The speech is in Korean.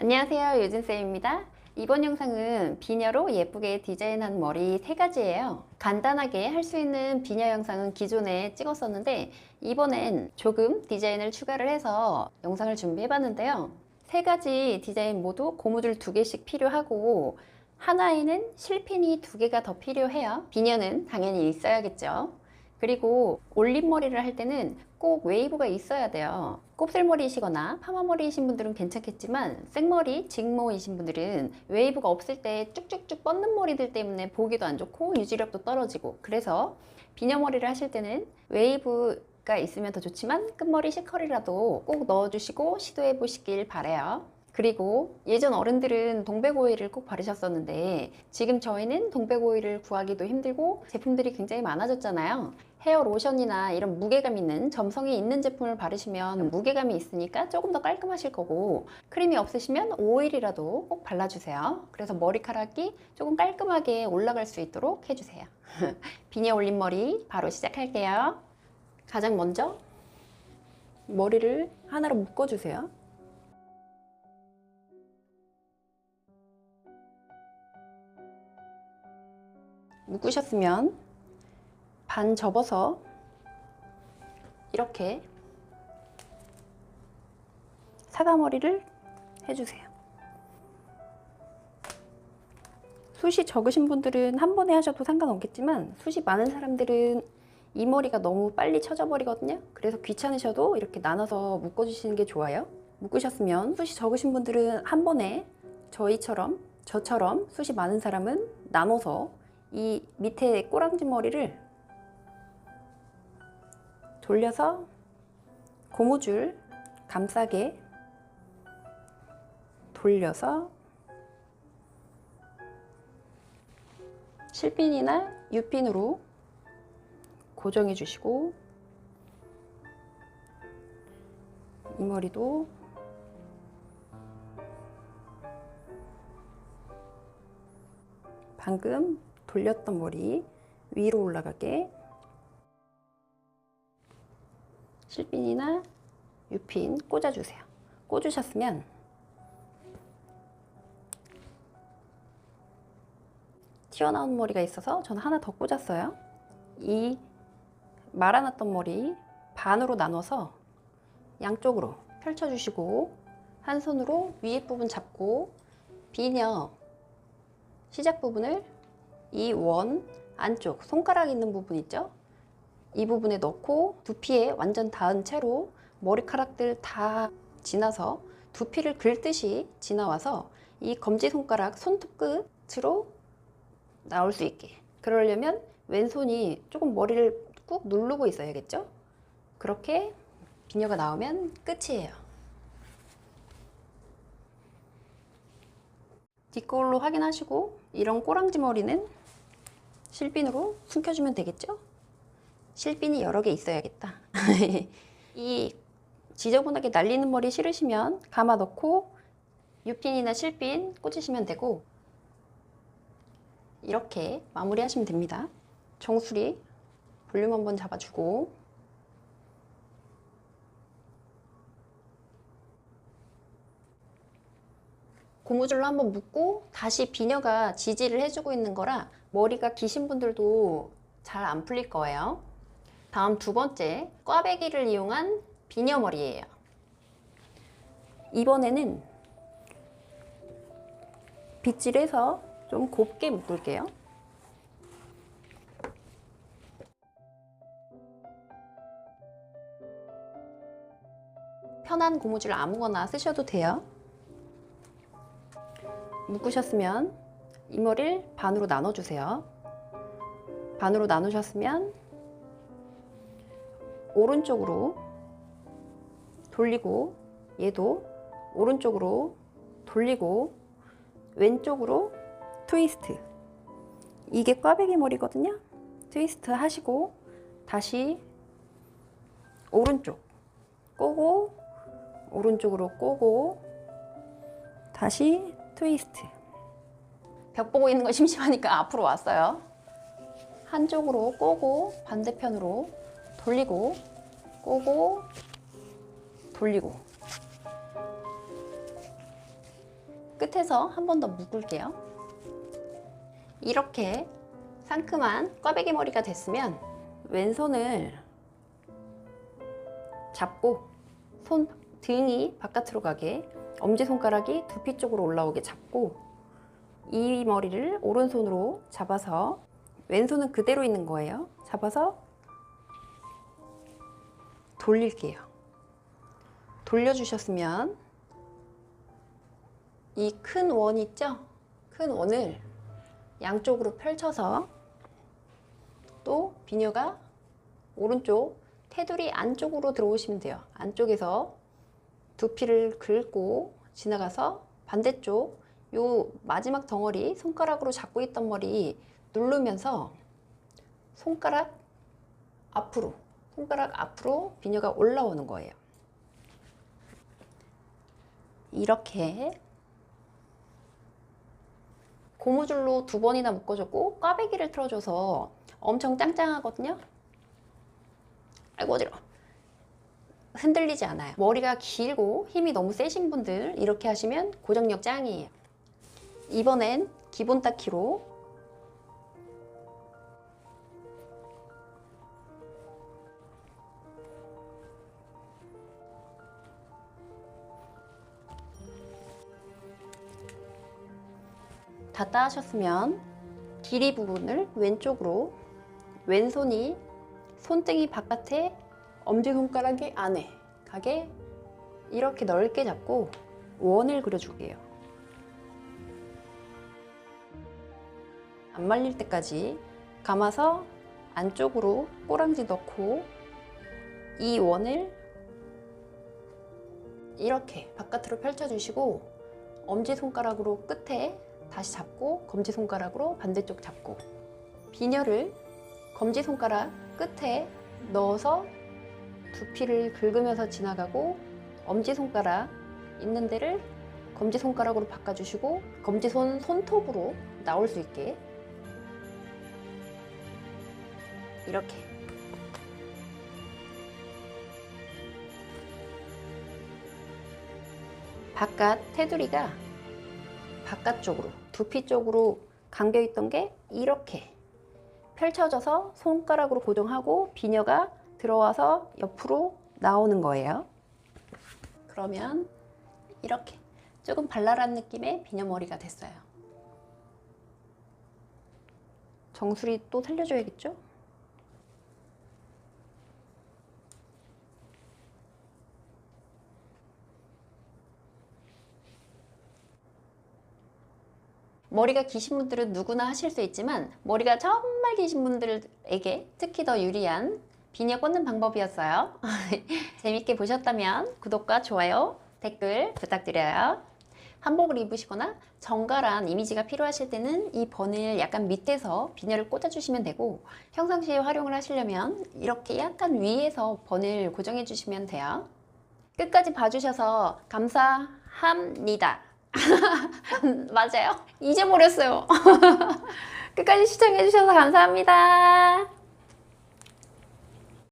안녕하세요, 유진쌤입니다. 이번 영상은 비녀로 예쁘게 디자인한 머리 3가지예요. 간단하게 할 수 있는 비녀 영상은 기존에 찍었었는데 이번엔 조금 디자인을 추가를 해서 영상을 준비해봤는데요. 3가지 디자인 모두 고무줄 2개씩 필요하고 하나에는 실핀이 2개가 더 필요해요. 비녀는 당연히 있어야겠죠. 그리고 올림머리를 할 때는 꼭 웨이브가 있어야 돼요. 곱슬머리이시거나 파마머리이신 분들은 괜찮겠지만 생머리, 직모이신 분들은 웨이브가 없을 때 쭉쭉쭉 뻗는 머리들 때문에 보기도 안 좋고 유지력도 떨어지고, 그래서 비녀머리를 하실 때는 웨이브가 있으면 더 좋지만 끝머리 C컬이라도 꼭 넣어주시고 시도해 보시길 바라요. 그리고 예전 어른들은 동백오일을 꼭 바르셨었는데 지금 저희는 동백오일을 구하기도 힘들고 제품들이 굉장히 많아졌잖아요. 헤어 로션이나 이런 무게감 있는 점성이 있는 제품을 바르시면 무게감이 있으니까 조금 더 깔끔하실 거고, 크림이 없으시면 오일이라도 꼭 발라주세요. 그래서 머리카락이 조금 깔끔하게 올라갈 수 있도록 해주세요. 비녀 올린 머리 바로 시작할게요. 가장 먼저 머리를 하나로 묶어주세요. 묶으셨으면 반 접어서 이렇게 사과머리를 해주세요. 숱이 적으신 분들은 한 번에 하셔도 상관없겠지만 숱이 많은 사람들은 이 머리가 너무 빨리 쳐져 버리거든요. 그래서 귀찮으셔도 이렇게 나눠서 묶어주시는 게 좋아요. 묶으셨으면 숱이 적으신 분들은 한 번에 저처럼 숱이 많은 사람은 나눠서 이 밑에 꼬랑지 머리를 돌려서 고무줄 감싸게 돌려서 실핀이나 U핀으로 고정해 주시고, 이 머리도 방금 돌렸던 머리 위로 올라가게 실핀이나 U핀 꽂아주세요. 꽂으셨으면 튀어나온 머리가 있어서 저는 하나 더 꽂았어요. 이 말아놨던 머리 반으로 나눠서 양쪽으로 펼쳐주시고 한 손으로 위에 부분 잡고 비녀 시작 부분을 이 원 안쪽 손가락 있는 부분 있죠? 이 부분에 넣고 두피에 완전 닿은 채로 머리카락들 다 지나서 두피를 긁듯이 지나와서 이 검지손가락 손톱 끝으로 나올 수 있게, 그러려면 왼손이 조금 머리를 꾹 누르고 있어야겠죠? 그렇게 비녀가 나오면 끝이에요. 뒷거울로 확인하시고 이런 꼬랑지 머리는 실핀으로 숨겨주면 되겠죠? 실핀이 여러 개 있어야겠다. 이 지저분하게 날리는 머리 싫으시면 감아 넣고 U핀이나 실핀 꽂으시면 되고, 이렇게 마무리 하시면 됩니다. 정수리 볼륨 한번 잡아주고 고무줄로 한번 묶고 다시 비녀가 지지를 해주고 있는 거라 머리가 기신 분들도 잘 안 풀릴 거예요. 다음 2번째, 꽈배기를 이용한 비녀 머리예요. 이번에는 빗질해서 좀 곱게 묶을게요. 편한 고무줄 아무거나 쓰셔도 돼요. 묶으셨으면 이 머리를 반으로 나눠주세요. 반으로 나누셨으면 오른쪽으로 돌리고, 얘도 오른쪽으로 돌리고 왼쪽으로 트위스트. 이게 꽈배기 머리거든요. 트위스트 하시고 다시 오른쪽 꼬고 오른쪽으로 꼬고 다시 트위스트. 벽 보고 있는 거 심심하니까 앞으로 왔어요. 한쪽으로 꼬고 반대편으로 돌리고 꼬고 돌리고 끝에서 한 번 더 묶을게요. 이렇게 상큼한 꽈배기 머리가 됐으면 왼손을 잡고 손 등이 바깥으로 가게, 엄지손가락이 두피 쪽으로 올라오게 잡고 이 머리를 오른손으로 잡아서, 왼손은 그대로 있는 거예요. 잡아서 돌릴게요. 돌려주셨으면 이 큰 원 있죠? 큰 원을 양쪽으로 펼쳐서 또 비녀가 오른쪽 테두리 안쪽으로 들어오시면 돼요. 안쪽에서 두피를 긁고 지나가서 반대쪽 요 마지막 덩어리, 손가락으로 잡고 있던 머리 누르면서 손가락 앞으로 비녀가 올라오는 거예요. 이렇게 고무줄로 2번이나 묶어줬고 꽈배기를 틀어줘서 엄청 짱짱하거든요. 아이고 어지러워. 흔들리지 않아요. 머리가 길고 힘이 너무 세신 분들 이렇게 하시면 고정력 짱이에요. 이번엔 기본 닦기로 다 따하셨으면 길이 부분을 왼쪽으로, 왼손이 손등이 바깥에, 엄지손가락이 안에 가게 이렇게 넓게 잡고 원을 그려줄게요. 안 말릴 때까지 감아서 안쪽으로 꼬랑지 넣고 이 원을 이렇게 바깥으로 펼쳐주시고 엄지손가락으로 끝에 다시 잡고 검지손가락으로 반대쪽 잡고 비녀를 검지손가락 끝에 넣어서 두피를 긁으면서 지나가고 엄지손가락 있는 데를 검지손가락으로 바꿔주시고 검지손 손톱으로 나올 수 있게 이렇게 바깥 테두리가 바깥쪽으로 두피 쪽으로 감겨있던 게 이렇게 펼쳐져서 손가락으로 고정하고 비녀가 들어와서 옆으로 나오는 거예요. 그러면 이렇게 조금 발랄한 느낌의 비녀머리가 됐어요. 정수리 또 살려줘야겠죠? 머리가 기신 분들은 누구나 하실 수 있지만 머리가 정말 기신 분들에게 특히 더 유리한 비녀 꽂는 방법이었어요. 재밌게 보셨다면 구독과 좋아요, 댓글 부탁드려요. 한복을 입으시거나 정갈한 이미지가 필요하실 때는 이 번을 약간 밑에서 비녀를 꽂아주시면 되고 평상시에 활용을 하시려면 이렇게 약간 위에서 번을 고정해 주시면 돼요. 끝까지 봐주셔서 감사합니다. 맞아요? 잊어버렸어요. 끝까지 시청해주셔서 감사합니다.